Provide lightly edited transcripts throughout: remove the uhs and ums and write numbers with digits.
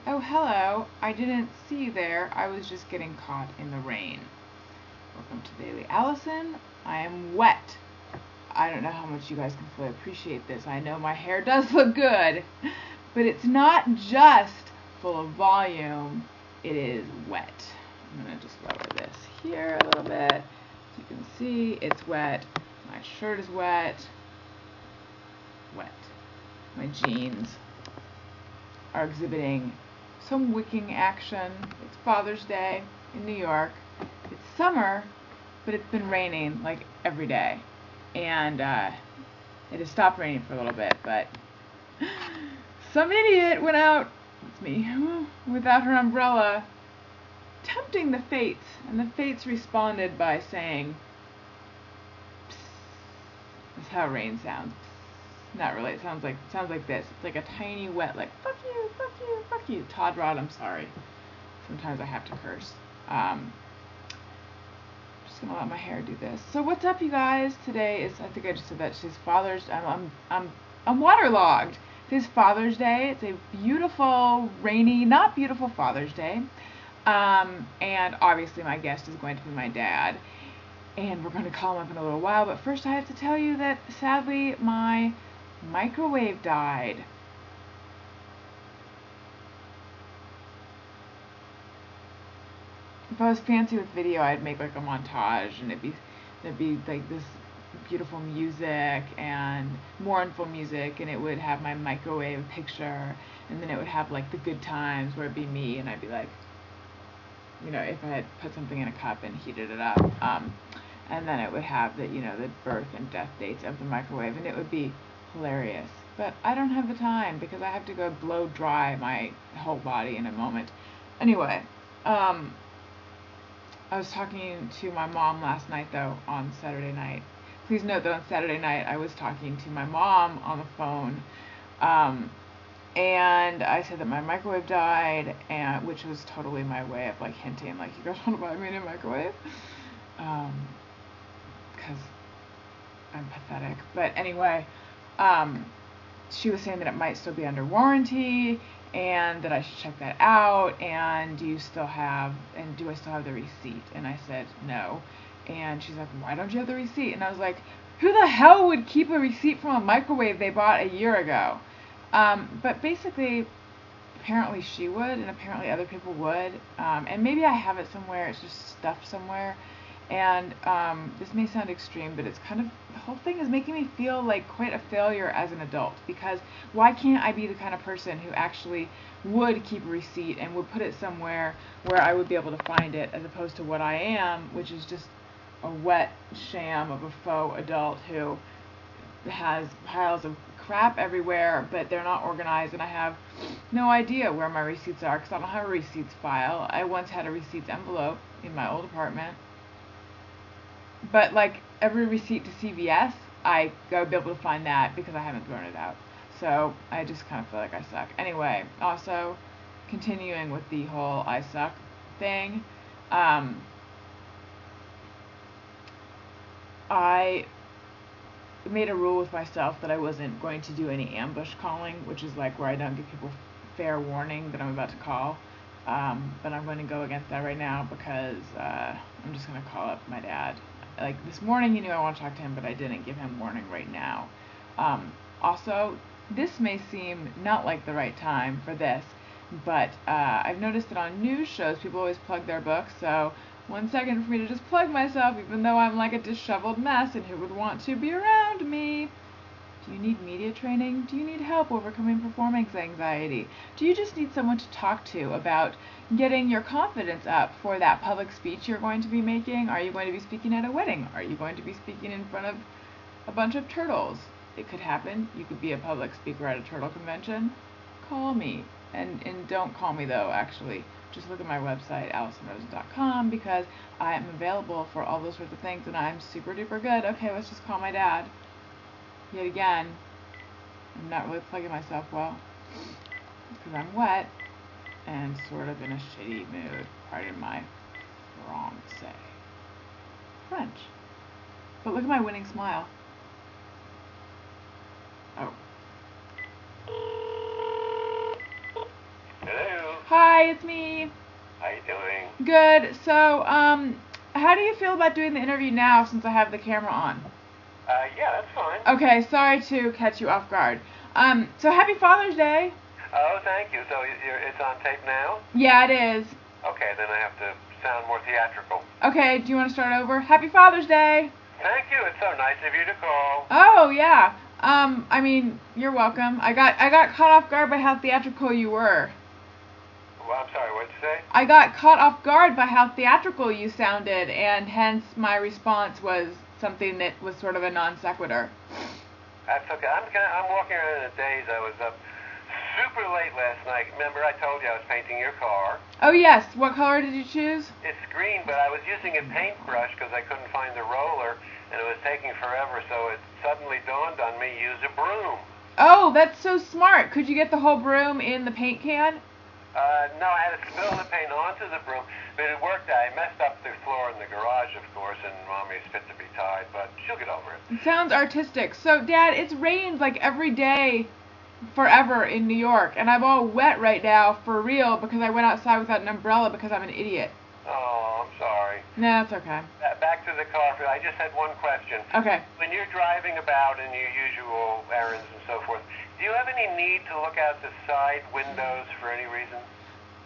Oh, hello. I didn't see you there. I was just getting caught in the rain. Welcome to Daily Alison. I am wet. I don't know how much you guys can fully appreciate this. I know my hair does look good, but it's not just full of volume. It is wet. I'm going to just lower this here a little bit. So you can see it's wet. My shirt is wet. Wet. My jeans are exhibiting some wicking action. It's Father's Day in New York. It's summer, but it's been raining like every day. And it has stopped raining for a little bit, but some idiot went out, it's me, without her umbrella, tempting the fates. And the fates responded by saying, psst. That's how rain sounds. Not really. It sounds like this. It's like a tiny wet, like fuck you, fuck you, fuck you. Todd Rod, I'm sorry. Sometimes I have to curse. Just gonna let my hair do this. So what's up, you guys? Today is, I think I just said that. Today's Father's. I'm waterlogged. Today's Father's Day. It's a beautiful, rainy, not beautiful Father's Day. And obviously my guest is going to be my dad. And we're going to call him up in a little while. But first I have to tell you that sadly my microwave died. If I was fancy with video, I'd make like a montage, and there'd be like this beautiful music and mournful music, and it would have my microwave picture, and then it would have like the good times where it'd be me, and I'd be like, you know, if I had put something in a cup and heated it up, and then it would have the, you know, the birth and death dates of the microwave, and it would be hilarious. But I don't have the time because I have to go blow dry my whole body in a moment. Anyway, I was talking to my mom last night, though, on Saturday night. Please note that on Saturday night I was talking to my mom on the phone, and I said that my microwave died, and which was totally my way of like hinting, like, you guys want to buy me a new microwave? Because I'm pathetic. But anyway, she was saying that it might still be under warranty, and that I should check that out, and do I still have the receipt? And I said no. And she's like, why don't you have the receipt? And I was like, who the hell would keep a receipt from a microwave they bought a year ago? But basically, apparently she would, and apparently other people would, and maybe I have it somewhere, it's just stuffed somewhere. And this may sound extreme, but it's kind of, the whole thing is making me feel like quite a failure as an adult, because why can't I be the kind of person who actually would keep a receipt and would put it somewhere where I would be able to find it, as opposed to what I am, which is just a wet sham of a faux adult who has piles of crap everywhere, but they're not organized, and I have no idea where my receipts are because I don't have a receipts file. I once had a receipts envelope in my old apartment, but like every receipt to CVS, I gotta be able to find that because I haven't thrown it out. So I just kind of feel like I suck. Anyway, also continuing with the whole I suck thing, I made a rule with myself that I wasn't going to do any ambush calling, which is like where I don't give people fair warning that I'm about to call. But I'm going to go against that right now because I'm just going to call up my dad. Like this morning, he knew I want to talk to him, but I didn't give him warning right now. Also, this may seem not like the right time for this, but I've noticed that on news shows, people always plug their books, so 1 second for me to just plug myself, even though I'm like a disheveled mess, and who would want to be around me? Do you need media training? Do you need help overcoming performance anxiety? Do you just need someone to talk to about getting your confidence up for that public speech you're going to be making? Are you going to be speaking at a wedding? Are you going to be speaking in front of a bunch of turtles? It could happen. You could be a public speaker at a turtle convention. Call me. And don't call me, though, actually. Just look at my website, AlisonRosen.com, because I am available for all those sorts of things, and I'm super duper good. Okay, let's just call my dad. Yet again, I'm not really plugging myself well, because I'm wet and sort of in a shitty mood. Pardon my Francais. French. But look at my winning smile. Oh. Hello? Hi, it's me. How you doing? Good. So, how do you feel about doing the interview now since I have the camera on? Yeah, that's fine. Okay, sorry to catch you off guard. So happy Father's Day. Oh, thank you. So it's on tape now? Yeah, it is. Okay, then I have to sound more theatrical. Okay, do you want to start over? Happy Father's Day. Thank you. It's so nice of you to call. Oh, yeah. I mean, you're welcome. I got caught off guard by how theatrical you were. Well, I'm sorry, what'd you say? I got caught off guard by how theatrical you sounded, and hence my response was something that was sort of a non sequitur. That's okay. I'm walking around in a daze. I was up super late last night. Remember I told you I was painting your car? Oh, yes. What color did you choose? It's green, but I was using a paintbrush because I couldn't find the roller, and it was taking forever, so it suddenly dawned on me, use a broom. Oh, that's so smart. Could you get the whole broom in the paint can? No, I had to spill the paint onto the broom, but it worked out. I messed up the floor in the garage, of course, and Mommy's fit to be tied, but she'll get over it. It sounds artistic. So, Dad, it's rained like every day forever in New York, and I'm all wet right now for real because I went outside without an umbrella because I'm an idiot. Oh, I'm sorry. No, it's okay. Back to the car. I just had one question. Okay. When you're driving about in your usual errands and so forth, do you have any need to look out the side windows for any reason?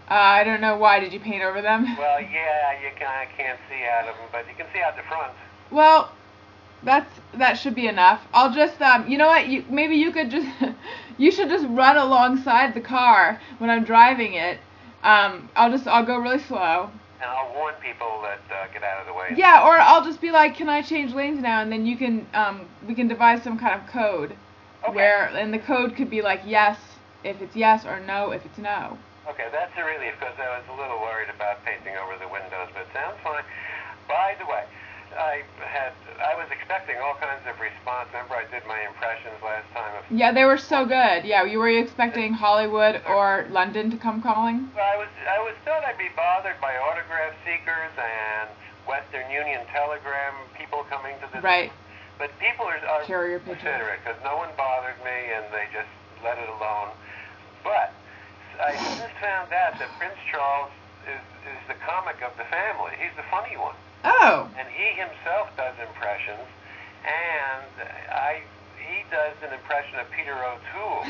I don't know why. Did you paint over them? Well, yeah, you kind of can't see out of them, but you can see out the front. Well, that should be enough. I'll just you know what? Maybe you could just you should just run alongside the car when I'm driving it. I'll go really slow. And I'll warn people that get out of the way. Yeah, or I'll just be like, "Can I change lanes now?" And then you can we can devise some kind of code. Okay. And the code could be like yes if it's yes or no if it's no. Okay, that's a relief because I was a little worried about painting over the windows, but it sounds fine. By the way, I was expecting all kinds of response. Remember I did my impressions last time of... Yeah, they were so good. Yeah, were you expecting Hollywood or London to come calling? Well, I was thought I'd be bothered by autograph seekers and Western Union telegram people coming to this. Right. But people are Carrier pigeons. considerate because no one bothered me and they just let it alone. But I just found out that Prince Charles is the comic of the family. He's the funny one. Oh. And he himself does impressions, and he does an impression of Peter O'Toole.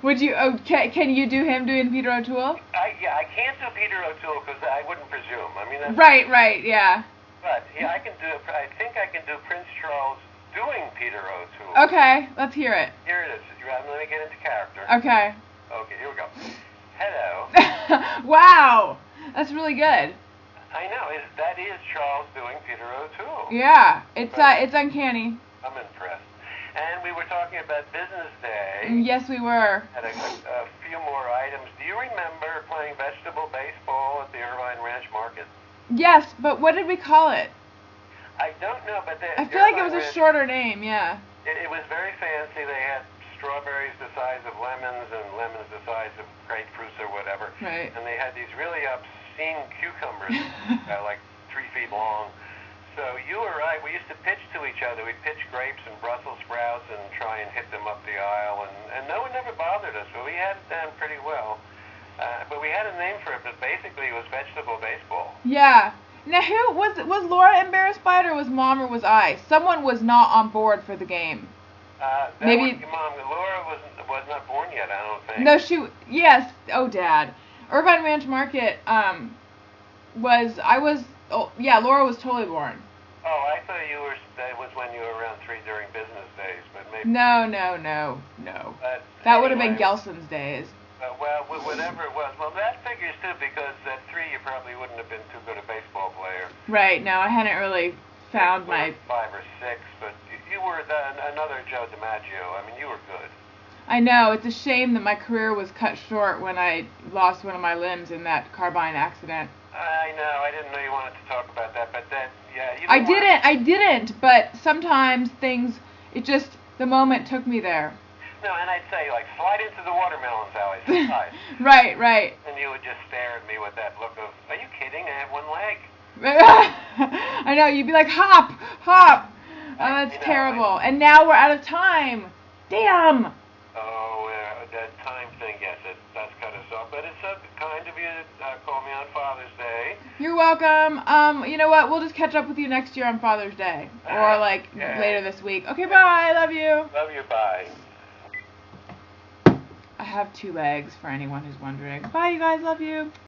Would you? Can you do him doing Peter O'Toole? Yeah, I can't do Peter O'Toole because I wouldn't presume. I mean, that's Right, yeah. But yeah, I think I can do Prince Charles doing Peter O'Toole. Okay, let's hear it. Here it is. Let me get into character. Okay. Okay, here we go. Hello. Wow, that's really good. I know. That is Charles doing Peter O'Toole. Yeah, it's uncanny. I'm impressed. And we were talking about Business Day. Yes, we were. Had a few more items. Do you remember playing vegetable baseball at the Irvine Ranch Market? Yes, but what did we call it? I don't know, but I feel like it was a shorter name. Yeah. It was very fancy. They had strawberries the size of lemons and lemons the size of grapefruits or whatever. Right. And they had these really obscene cucumbers, like 3 feet long. So you were right. We used to pitch to each other. We'd pitch grapes and Brussels sprouts and try and hit them up the aisle. And no one ever bothered us, but we had it done pretty well. But we had a name for it, but basically it was vegetable baseball. Yeah. Now, who was Laura embarrassed by it, or was Mom, or was I? Someone was not on board for the game. Maybe your mom. Laura was not born yet, I don't think. No, yes. Oh, Dad. Irvine Ranch Market. Laura was totally born. Oh, I thought that was when you were around 3 during business days, but maybe. No. That would have been Gelson's days. Well, whatever it was. Well, that figures too, because at 3 you probably wouldn't have been too good a baseball player. Right. No, I hadn't really found my 5 or 6, but you were another Joe DiMaggio. I mean, you were good. I know. It's a shame that my career was cut short when I lost one of my limbs in that carbine accident. I know. I didn't know you wanted to talk about that, but yeah. I didn't. But sometimes the moment took me there. No, and I'd say, like, slide into the watermelons, how I said hi. Right. And you would just stare at me with that look of, are you kidding? I have 1 leg. I know, you'd be like, hop. Oh, that's terrible. And now we're out of time. Damn. Oh, that time thing, yes, that's cut us off. But it's so kind of you to Day. You're welcome. You know what? We'll just catch up with you next year on Father's Day. Or like later this week. Okay, bye. Love you. Love you, bye. I have 2 legs for anyone who's wondering. Bye, you guys. Love you.